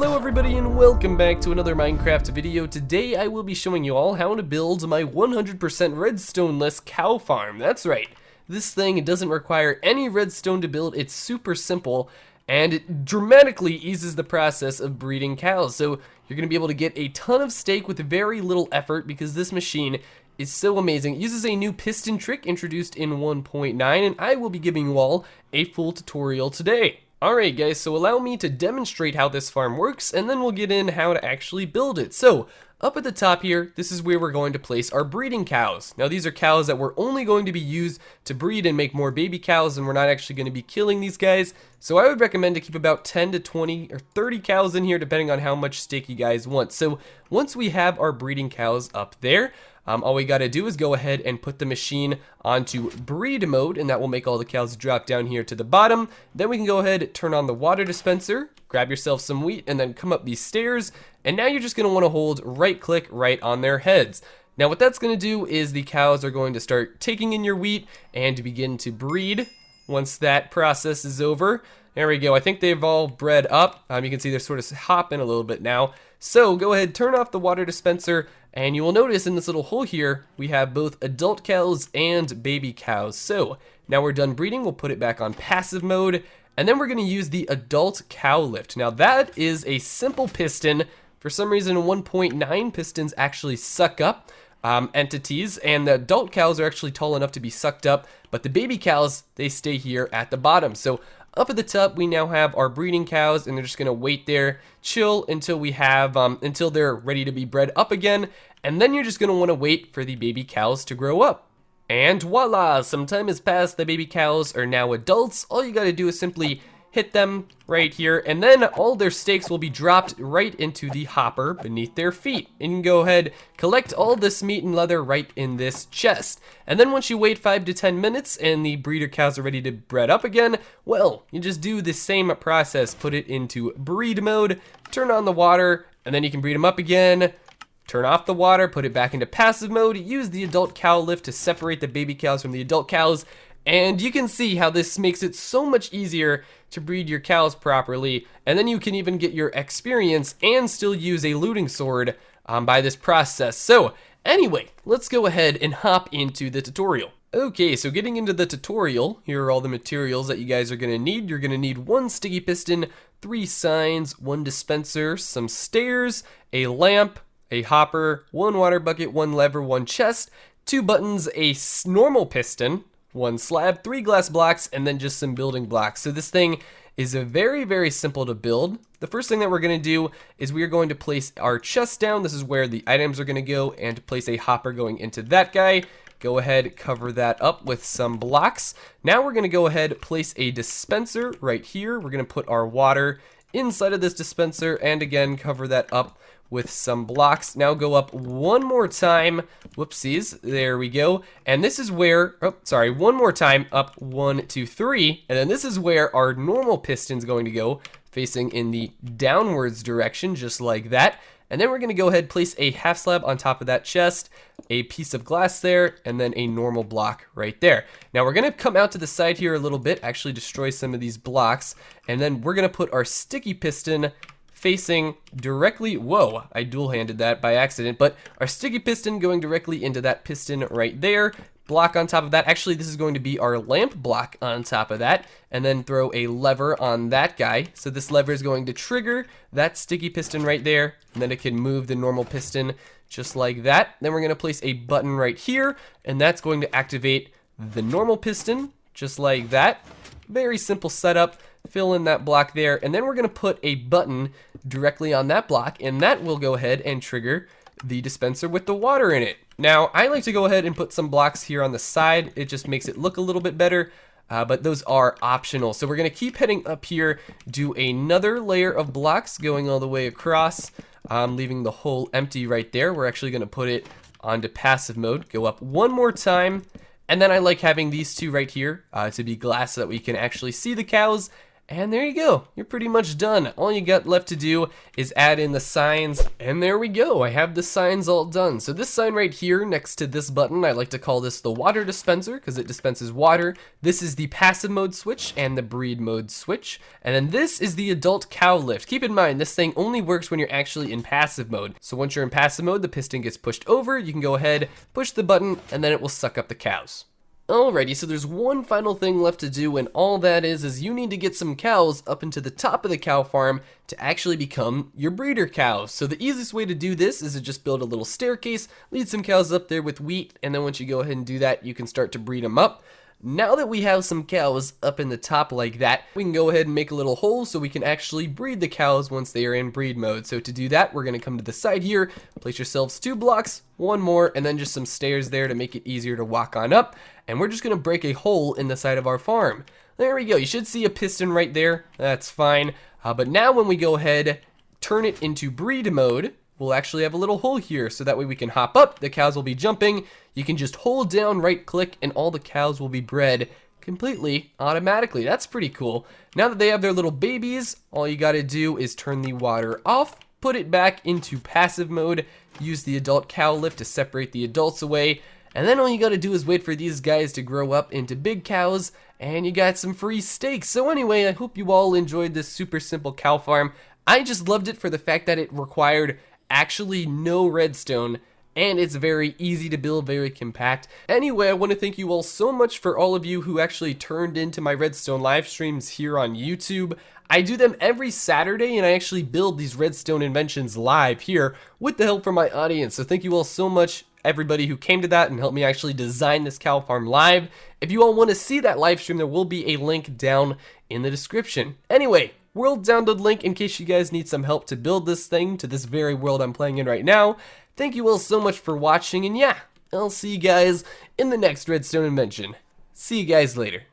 Hello everybody and welcome back to another Minecraft video. Today I will be showing you all how to build my 100% redstone-less cow farm. That's right, this thing doesn't require any redstone to build, it's super simple, and it dramatically eases the process of breeding cows. So you're going to be able to get a ton of steak with very little effort because this machine is so amazing. It uses a new piston trick introduced in 1.9 and I will be giving you all a full tutorial today. Alright guys, so allow me to demonstrate how this farm works and then we'll get in how to actually build it. So, up at the top here, this is where we're going to place our breeding cows. Now these are cows that we're only going to be used to breed and make more baby cows, and we're not actually going to be killing these guys. So I would recommend to keep about 10 to 20 or 30 cows in here depending on how much steak you guys want. So once we have our breeding cows up there, all we gotta do is go ahead and put the machine onto breed mode, and that will make all the cows drop down here to the bottom. Then we can go ahead, turn on the water dispenser, grab yourself some wheat, and then come up these stairs. And now you're just gonna wanna hold right click right on their heads. Now what that's gonna do is the cows are going to start taking in your wheat and begin to breed. Once that process is over, there we go. I think they've all bred up. You can see they're sort of hopping a little bit now. So go ahead, turn off the water dispenser, and you will notice in this little hole here, we have both adult cows and baby cows. So now we're done breeding, we'll put it back on passive mode, and then we're gonna use the adult cow lift. Now that is a simple piston. For some reason, 1.9 pistons actually suck up entities, and the adult cows are actually tall enough to be sucked up, but the baby cows, they stay here at the bottom. So up at the top, we now have our breeding cows, and they're just gonna wait there, chill until we have, until they're ready to be bred up again, and then you're just gonna wanna wait for the baby cows to grow up. And voila, some time has passed, the baby cows are now adults. All you gotta do is simply hit them right here, and then all their steaks will be dropped right into the hopper beneath their feet. And you can go ahead, collect all this meat and leather right in this chest. And then once you wait 5 to 10 minutes and the breeder cows are ready to bred up again, well, you just do the same process, put it into breed mode, turn on the water, and then you can breed them up again. Turn off the water, put it back into passive mode, use the adult cow lift to separate the baby cows from the adult cows, and you can see how this makes it so much easier to breed your cows properly, and then you can even get your experience and still use a looting sword by this process. So anyway, let's go ahead and hop into the tutorial. Okay, so getting into the tutorial, here are all the materials that you guys are going to need. You're going to need 1 sticky piston, 3 signs, 1 dispenser, some stairs, a lamp, a hopper, 1 water bucket, 1 lever, 1 chest, 2 buttons, a normal piston, 1 slab, 3 glass blocks, and then just some building blocks. So this thing is very simple to build. The first thing that we're going to do is we are going to place our chest down. This is where the items are going to go, and to place a hopper going into that guy. Go ahead, cover that up with some blocks. Now we're going to go ahead, place a dispenser right here. We're going to put our water inside of this dispenser, and again, cover that up with some blocks. Now go up 1 more time. Whoopsies, there we go. And this is where, oh, sorry, 1 more time, up 1, 2, 3. And then this is where our normal piston's going to go, facing in the downwards direction, just like that. And then we're gonna go ahead, place a half slab on top of that chest, a piece of glass there, and then a normal block right there. Now we're gonna come out to the side here a little bit, actually destroy some of these blocks, and then we're gonna put our sticky piston facing directly, whoa, I dual-handed that by accident, but our sticky piston going directly into that piston right there, block on top of that. Actually, this is going to be our lamp block on top of that, and then throw a lever on that guy. So this lever is going to trigger that sticky piston right there, and then it can move the normal piston just like that. Then we're gonna place a button right here, and that's going to activate the normal piston, just like that. Very simple setup. Fill in that block there, and then we're gonna put a button directly on that block, and that will go ahead and trigger the dispenser with the water in it. Now, I like to go ahead and put some blocks here on the side. It just makes it look a little bit better, but those are optional. So we're gonna keep heading up here, do another layer of blocks going all the way across, leaving the hole empty right there. We're actually gonna put it onto passive mode, go up 1 more time, and then I like having these 2 right here to be glass so that we can actually see the cows. And there you go, you're pretty much done. All you got left to do is add in the signs, and there we go, I have the signs all done. So this sign right here next to this button, I like to call this the water dispenser because it dispenses water. This is the passive mode switch and the breed mode switch. And then this is the adult cow lift. Keep in mind, this thing only works when you're actually in passive mode. So once you're in passive mode, the piston gets pushed over, you can go ahead, push the button, and then it will suck up the cows. Alrighty, so there's one final thing left to do, and all that is you need to get some cows up into the top of the cow farm to actually become your breeder cows. So the easiest way to do this is to just build a little staircase, lead some cows up there with wheat, and then once you go ahead and do that, you can start to breed them up. Now that we have some cows up in the top like that, we can go ahead and make a little hole so we can actually breed the cows once they are in breed mode. So to do that, we're going to come to the side here, place yourselves 2 blocks, 1 more, and then just some stairs there to make it easier to walk on up. And we're just going to break a hole in the side of our farm. There we go. You should see a piston right there. That's fine. But now when we go ahead, turn it into breed mode, we'll actually have a little hole here, so that way we can hop up, the cows will be jumping, you can just hold down right click and all the cows will be bred completely automatically. That's pretty cool. Now that they have their little babies, all you gotta do is turn the water off, put it back into passive mode, use the adult cow lift to separate the adults away, and then all you gotta do is wait for these guys to grow up into big cows, and you got some free steaks. So anyway, I hope you all enjoyed this super simple cow farm. I just loved it for the fact that it required actually no redstone, and it's very easy to build, very compact. Anyway, I want to thank you all so much for all of you who actually turned into my redstone live streams here on YouTube. I do them every Saturday, and I actually build these redstone inventions live here with the help from my audience. So thank you all so much, everybody who came to that and helped me actually design this cow farm live. If you all want to see that live stream, there will be a link down in the description. Anyway, world download link in case you guys need some help to build this thing to this very world I'm playing in right now. Thank you all so much for watching, and yeah, I'll see you guys in the next redstone invention. See you guys later.